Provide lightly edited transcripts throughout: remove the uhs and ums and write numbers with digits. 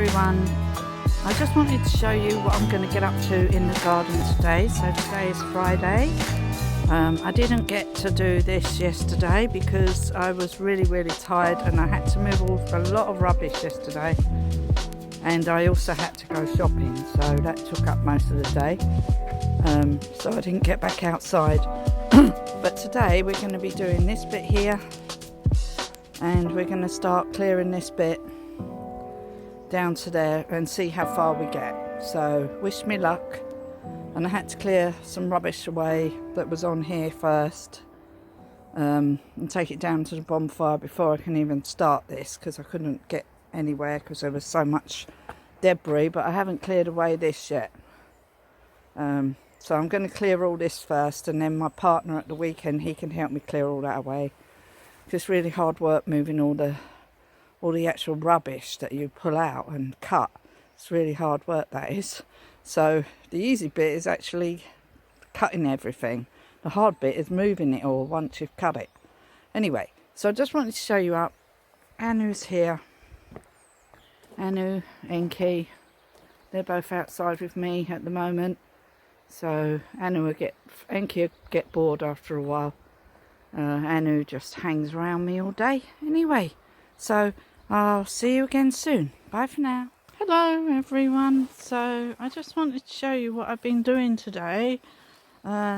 everyone. I just wanted to show you what I'm going to get up to in the garden today. So today is Friday. I didn't get to do this yesterday because I was really tired and I had to move a lot of rubbish yesterday, and I also had to go shopping, so that took up most of the day. So I didn't get back outside. But today we're going to be doing this bit here, and we're going to start clearing this bit down to there and see how far we get. So wish me luck. And I had to clear some rubbish away that was on here first, and take it down to the bonfire before I can even start this, because I couldn't get anywhere because there was so much debris. But I haven't cleared away this yet, so I'm going to clear all this first, and then my partner at the weekend, he can help me clear all that away. It's really hard work moving all the actual rubbish that you pull out and cut. It's really hard work, that is. So the easy bit is actually cutting everything. The hard bit is moving it all once you've cut it. Anyway, so I just wanted to show you up. Anu's here. Anu, Enki, they're both outside with me at the moment. So Enki will get bored after a while. Anu just hangs around me all day. Anyway, so I'll see you again soon. Bye for now. Hello everyone. So I just wanted to show you what I've been doing today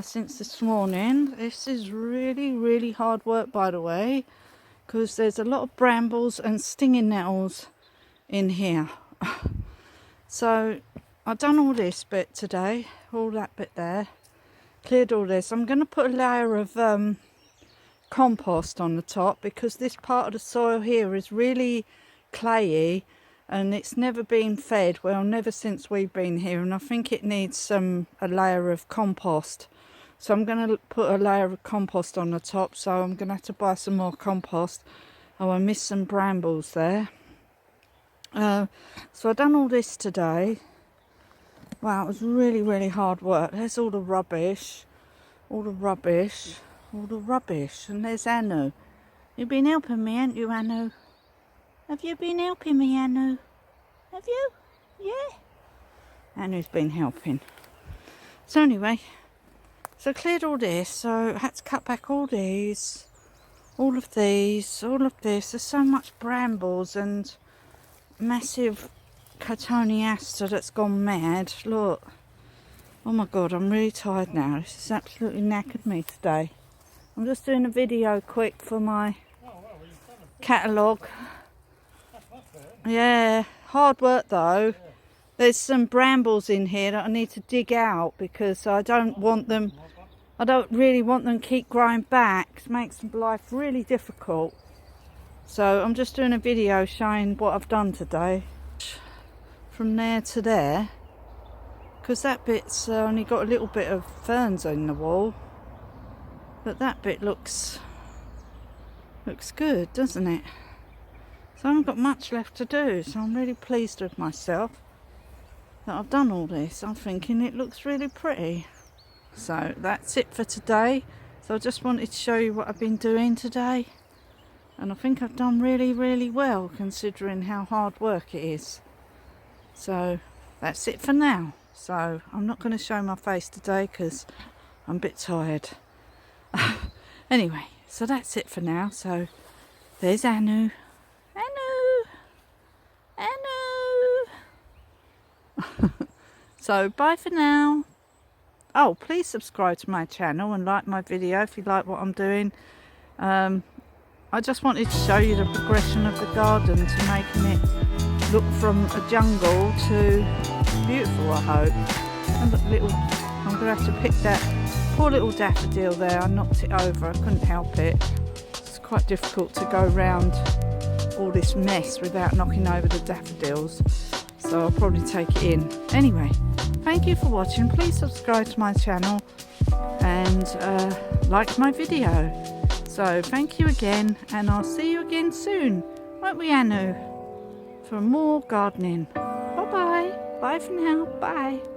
since this morning. This is really hard work, by the way, because there's a lot of brambles and stinging nettles in here. So I've done all this bit today, all that bit there, cleared all this. I'm going to put a layer of compost on the top, because this part of the soil here is really clayey and it's never been fed, well, never since we've been here, and I think it needs a layer of compost. So I'm going to put a layer of compost on the top, so I'm going to have to buy some more compost. Oh, I missed some brambles there. So I've done all this today. Wow, it was really hard work. There's all the rubbish, and there's Anu. You've been helping me, haven't you, Anu? Have you been helping me, Anu? Have you? Yeah. Anu's been helping. So anyway, so I cleared all this, so I had to cut back all these, all of this. There's so much brambles and massive cotoneaster that's gone mad. Look. Oh my God, I'm really tired now. This has absolutely knackered me today. I'm just doing a video quick for my catalogue. Yeah, hard work though. There's some brambles in here that I need to dig out, because I don't really want them to keep growing back. It makes life really difficult. So I'm just doing a video showing what I've done today. From there to there, because that bit's only got a little bit of ferns in the wall, but that bit looks good, doesn't it? So I haven't got much left to do, so I'm really pleased with myself that I've done all this. I'm thinking it looks really pretty. So that's it for today. So I just wanted to show you what I've been doing today, and I think I've done really well, considering how hard work it is. So that's it for now. So I'm not going to show my face today because I'm a bit tired. Anyway, so that's it for now. So there's Anu. So bye for now. Oh, please subscribe to my channel and like my video if you like what I'm doing. I just wanted to show you the progression of the garden, to making it look from a jungle to beautiful, I hope. And look, I'm going to have to pick that poor little daffodil there. I knocked it over, I couldn't help it. It's quite difficult to go around all this mess without knocking over the daffodils, so I'll probably take it in. Anyway, thank you for watching. Please subscribe to my channel and like my video. So thank you again, and I'll see you again soon, won't we, Anu, for more gardening. Bye for now. Bye.